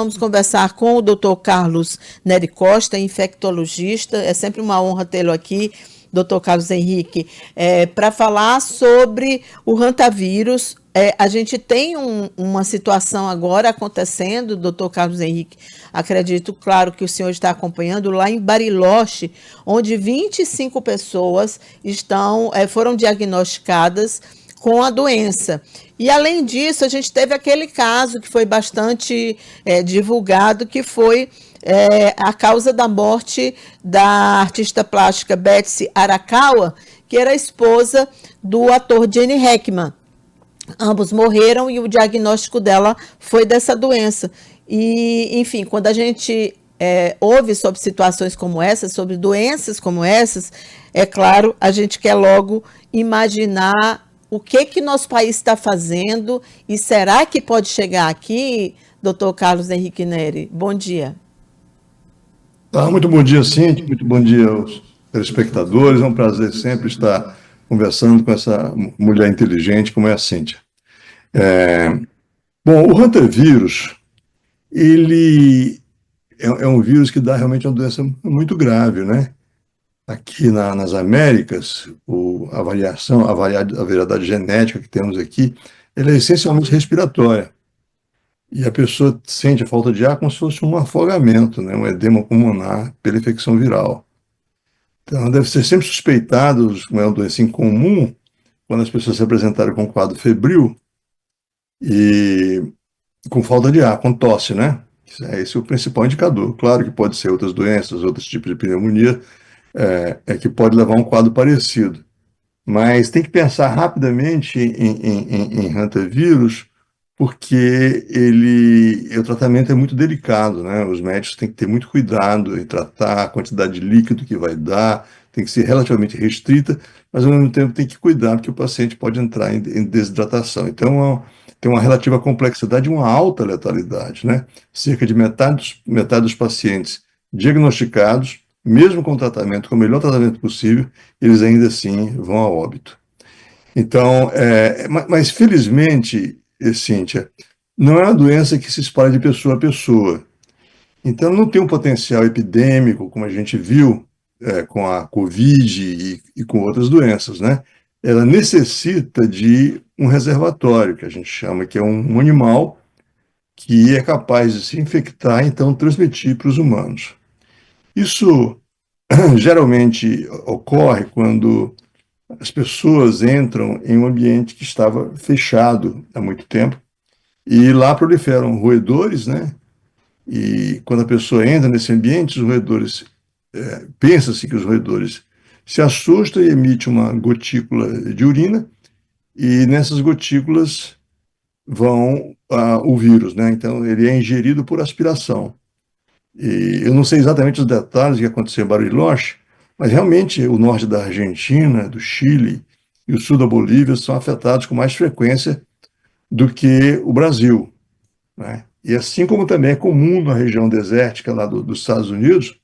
Vamos conversar com o Dr. Carlos Nery Costa, infectologista. É sempre uma honra tê-lo aqui, Dr. Carlos Henrique, para falar sobre o hantavírus. A gente tem uma situação agora acontecendo, Dr. Carlos Henrique, acredito, claro, que o senhor está acompanhando, lá em Bariloche, onde 25 pessoas foram diagnosticadas com a doença. E, além disso, a gente teve aquele caso que foi bastante divulgado, que foi a causa da morte da artista plástica Betsy Arakawa, que era a esposa do ator Gene Hackman. Ambos morreram e o diagnóstico dela foi dessa doença. E, enfim, quando a gente ouve sobre situações como essas, sobre doenças como essas, é claro, a gente quer logo imaginar o que nosso país está fazendo e será que pode chegar aqui, doutor Carlos Henrique Nery? Bom dia. Muito bom dia, Cíntia, muito bom dia aos telespectadores. É um prazer sempre estar conversando com essa mulher inteligente como é a Cíntia. Bom, o hantavírus, ele é um vírus que dá realmente uma doença muito grave, né? Aqui nas Américas, a variedade genética que temos aqui, ela é essencialmente respiratória. E a pessoa sente a falta de ar como se fosse um afogamento, né? Um edema pulmonar pela infecção viral. Então, deve ser sempre suspeitado, como é uma doença incomum, quando as pessoas se apresentarem com um quadro febril e com falta de ar, com tosse, né? Esse é o principal indicador. Claro que pode ser outras doenças, outros tipos de pneumonia, que pode levar a um quadro parecido. Mas tem que pensar rapidamente em hantavírus, porque o tratamento é muito delicado, né? Os médicos têm que ter muito cuidado em tratar a quantidade de líquido que vai dar, tem que ser relativamente restrita, mas ao mesmo tempo tem que cuidar, porque o paciente pode entrar em desidratação. Então, tem uma relativa complexidade e uma alta letalidade, né? Cerca de metade dos pacientes diagnosticados, mesmo com tratamento, com o melhor tratamento possível, eles ainda assim vão a óbito. Então, mas felizmente, Cíntia, não é uma doença que se espalha de pessoa a pessoa. Então, não tem um potencial epidêmico, como a gente viu com a Covid e com outras doenças, né? Ela necessita de um reservatório, que a gente chama, que é um animal que é capaz de se infectar e então transmitir para os humanos. Isso geralmente ocorre quando as pessoas entram em um ambiente que estava fechado há muito tempo e lá proliferam roedores, né? E quando a pessoa entra nesse ambiente, os roedores, pensa-se que os roedores se assustam e emitem uma gotícula de urina e nessas gotículas vão o vírus, né? Então ele é ingerido por aspiração. E eu não sei exatamente os detalhes do que aconteceu em Bariloche, mas realmente o norte da Argentina, do Chile e o sul da Bolívia são afetados com mais frequência do que o Brasil, né? E assim como também é comum na região desértica lá dos Estados Unidos,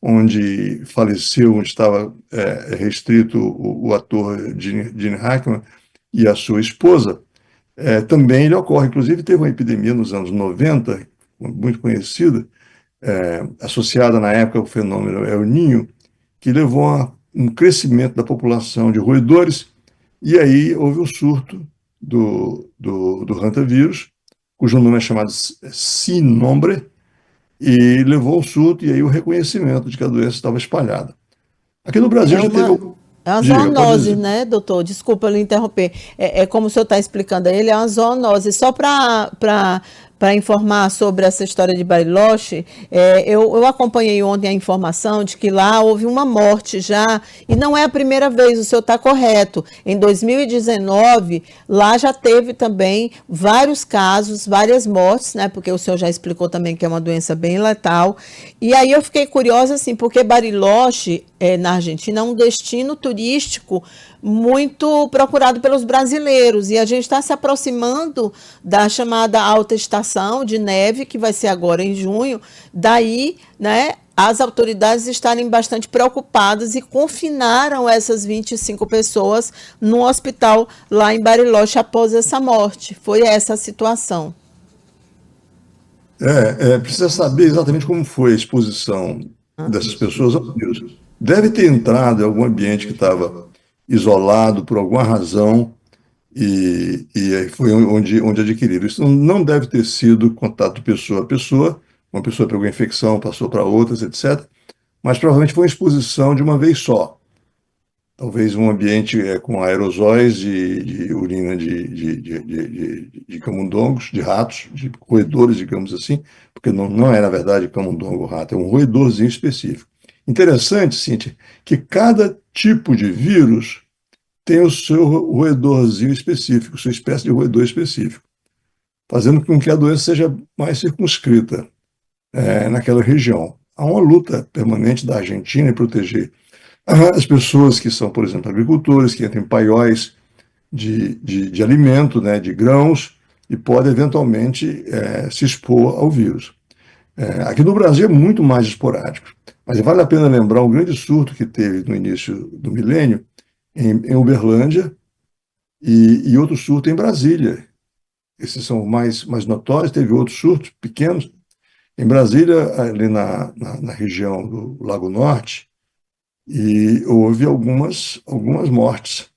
onde faleceu, onde estava restrito o ator Gene Hackman e a sua esposa, também ele ocorre. Inclusive teve uma epidemia nos anos 90, muito conhecida, associada na época ao fenômeno El Niño, que levou a um crescimento da população de roedores, e aí houve um surto do hantavírus, cujo nome é chamado Sin Nombre, e levou ao surto e aí o reconhecimento de que a doença estava espalhada. Aqui no Brasil já teve... É uma zoonose, né, doutor? Desculpa lhe interromper. Como o senhor está explicando aí, ele é uma zoonose. Só para informar sobre essa história de Bariloche, eu acompanhei ontem a informação de que lá houve uma morte já, e não é a primeira vez, o senhor está correto. Em 2019, lá já teve também vários casos, várias mortes, né, porque o senhor já explicou também que é uma doença bem letal. E aí eu fiquei curiosa, assim, porque Bariloche, na Argentina, é um destino turístico muito procurado pelos brasileiros, e a gente está se aproximando da chamada alta estação de neve, que vai ser agora em junho. Daí, né, as autoridades estarem bastante preocupadas e confinaram essas 25 pessoas no hospital lá em Bariloche após essa morte. Foi essa a situação. Precisa saber exatamente como foi a exposição dessas pessoas ao vírus. Deve ter entrado em algum ambiente que estava isolado por alguma razão e aí foi onde adquiriram. Isso não deve ter sido contato pessoa a pessoa, uma pessoa pegou a infecção, passou para outras, etc. Mas provavelmente foi uma exposição de uma vez só. Talvez um ambiente com aerosóis de urina de camundongos, de ratos, de roedores, digamos assim, porque não é, na verdade, camundongo ou rato, é um roedorzinho específico. Interessante, Cíntia, que cada tipo de vírus tem o seu roedorzinho específico, sua espécie de roedor específico, fazendo com que a doença seja mais circunscrita naquela região. Há uma luta permanente da Argentina em proteger as pessoas que são, por exemplo, agricultores, que entram em paióis de alimento, né, de grãos, e podem eventualmente se expor ao vírus. Aqui no Brasil é muito mais esporádico, mas vale a pena lembrar um grande surto que teve no início do milênio, em Uberlândia, e outro surto em Brasília. Esses são mais notórios, teve outros surtos pequenos. Em Brasília, ali na região do Lago Norte, e houve algumas mortes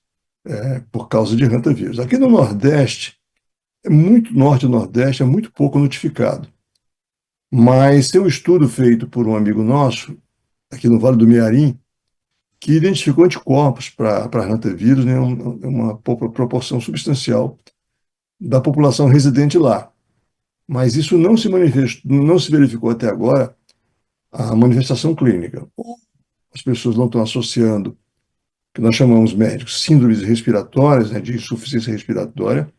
por causa de rantavírus. Aqui no Nordeste, Norte e Nordeste, é muito pouco notificado. Mas tem um estudo feito por um amigo nosso, aqui no Vale do Mearim, que identificou anticorpos para rantavírus em uma proporção substancial da população residente lá. Mas isso não se manifestou, não se verificou até agora a manifestação clínica. As pessoas não estão associando o que nós chamamos médicos síndromes respiratórias, né, de insuficiência respiratória,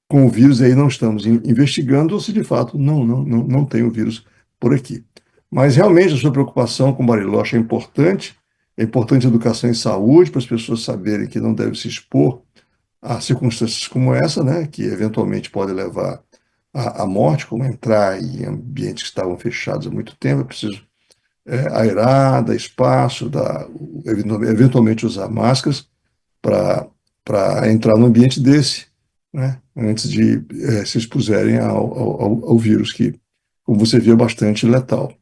com o vírus. Aí não estamos investigando ou se de fato não tem o vírus por aqui. Mas realmente a sua preocupação com Bariloche é importante a educação em saúde para as pessoas saberem que não devem se expor a circunstâncias como essa, né, que eventualmente podem levar à morte, como entrar em ambientes que estavam fechados há muito tempo. É preciso aerar, dar espaço, eventualmente usar máscaras para entrar num ambiente desse, né, antes de se expuserem ao vírus, que, como você viu, é bastante letal.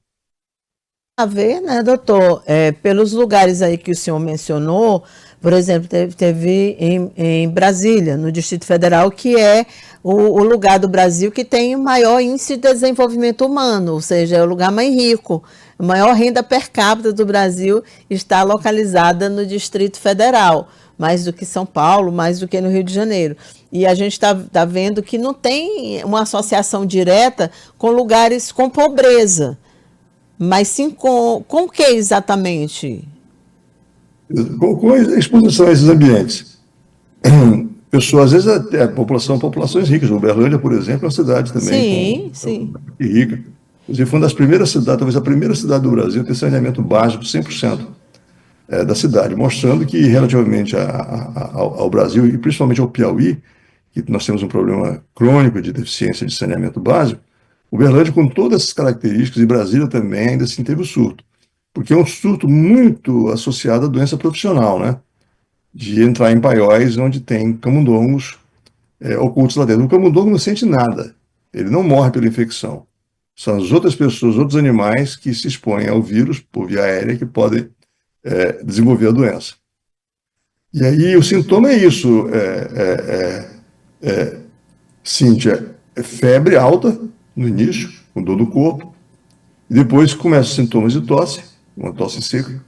A ver, né, doutor, pelos lugares aí que o senhor mencionou, por exemplo, teve em Brasília, no Distrito Federal, que é o lugar do Brasil que tem o maior índice de desenvolvimento humano, ou seja, é o lugar mais rico. A maior renda per capita do Brasil está localizada no Distrito Federal, mais do que São Paulo, mais do que no Rio de Janeiro. E a gente está vendo que não tem uma associação direta com lugares com pobreza. Mas sim com o que exatamente? Com a exposição a esses ambientes. Pessoas, às vezes, até populações ricas. Uberlândia, por exemplo, é uma cidade também Sim. rica. Inclusive, foi uma das primeiras cidades, talvez a primeira cidade do Brasil a ter saneamento básico 100% da cidade, mostrando que, relativamente ao Brasil, e principalmente ao Piauí, que nós temos um problema crônico de deficiência de saneamento básico, Uberlândia, com todas essas características, e Brasília também, ainda assim teve o surto. Porque é um surto muito associado à doença profissional, né? De entrar em paióis onde tem camundongos ocultos lá dentro. O camundongo não sente nada, ele não morre pela infecção. São as outras pessoas, outros animais que se expõem ao vírus por via aérea que podem desenvolver a doença. E aí o sintoma é isso, Cíntia, febre alta no início, com dor no corpo, e depois começam os sintomas de tosse, uma tosse seca,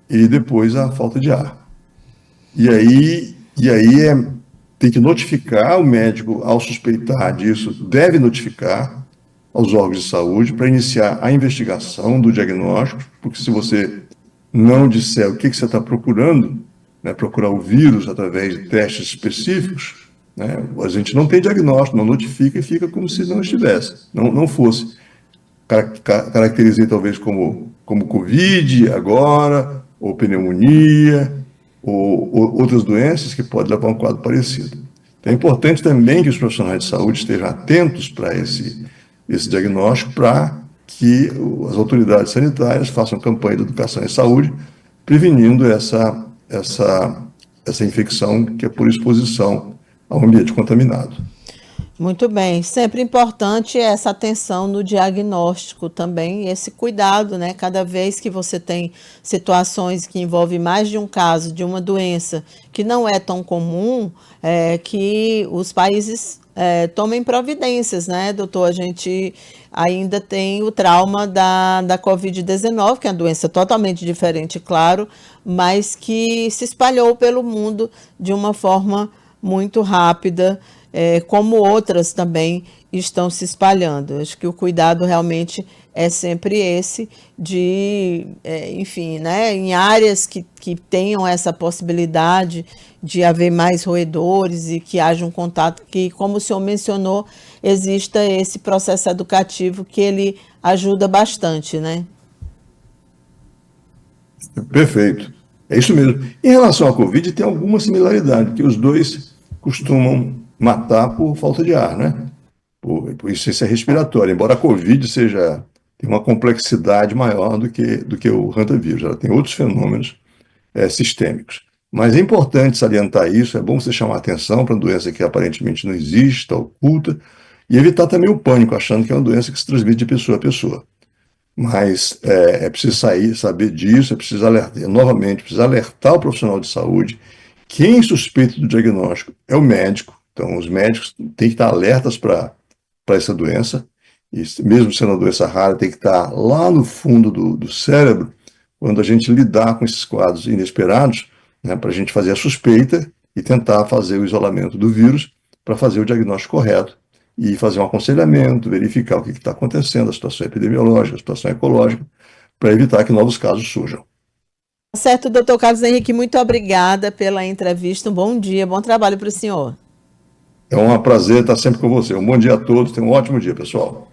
e depois a falta de ar. E aí tem que notificar o médico ao suspeitar disso, deve notificar aos órgãos de saúde para iniciar a investigação do diagnóstico, porque se você não disser o que você está procurando, né, procurar o vírus através de testes específicos, né, a gente não tem diagnóstico, não notifica e fica como se não estivesse, não fosse. Caracterizei talvez como Covid agora, ou pneumonia, ou outras doenças que podem levar a um quadro parecido. Então, é importante também que os profissionais de saúde estejam atentos para esse diagnóstico, para que as autoridades sanitárias façam campanha de educação em saúde, prevenindo essa infecção que é por exposição ao ambiente contaminado. Muito bem, sempre importante essa atenção no diagnóstico também, esse cuidado, né? Cada vez que você tem situações que envolvem mais de um caso de uma doença que não é tão comum, que os países tomem providências, né, doutor? A gente ainda tem o trauma da Covid-19, que é uma doença totalmente diferente, claro, mas que se espalhou pelo mundo de uma forma muito rápida, como outras também estão se espalhando. Acho que o cuidado realmente é sempre esse de, enfim, né, em áreas que tenham essa possibilidade de haver mais roedores e que haja um contato, que, como o senhor mencionou, exista esse processo educativo que ele ajuda bastante, né? Perfeito. É isso mesmo. Em relação à Covid, tem alguma similaridade, que os dois costumam matar por falta de ar, né? Por insuficiência respiratória. Embora a Covid tem uma complexidade maior do que o hantavírus, ela tem outros fenômenos sistêmicos. Mas é importante salientar isso, é bom você chamar atenção para uma doença que aparentemente não existe, está oculta, e evitar também o pânico, achando que é uma doença que se transmite de pessoa a pessoa. Mas é preciso saber disso, é preciso alertar, novamente, precisa alertar o profissional de saúde. Quem suspeita do diagnóstico é o médico, então os médicos têm que estar alertas para essa doença, e mesmo sendo uma doença rara, tem que estar lá no fundo do cérebro, quando a gente lidar com esses quadros inesperados, né, para a gente fazer a suspeita e tentar fazer o isolamento do vírus para fazer o diagnóstico correto e fazer um aconselhamento, verificar o que está acontecendo, a situação epidemiológica, a situação ecológica, para evitar que novos casos surjam. Certo, doutor Carlos Henrique, muito obrigada pela entrevista. Um bom dia, bom trabalho para o senhor. É um prazer estar sempre com você. Um bom dia a todos, tenham um ótimo dia, pessoal.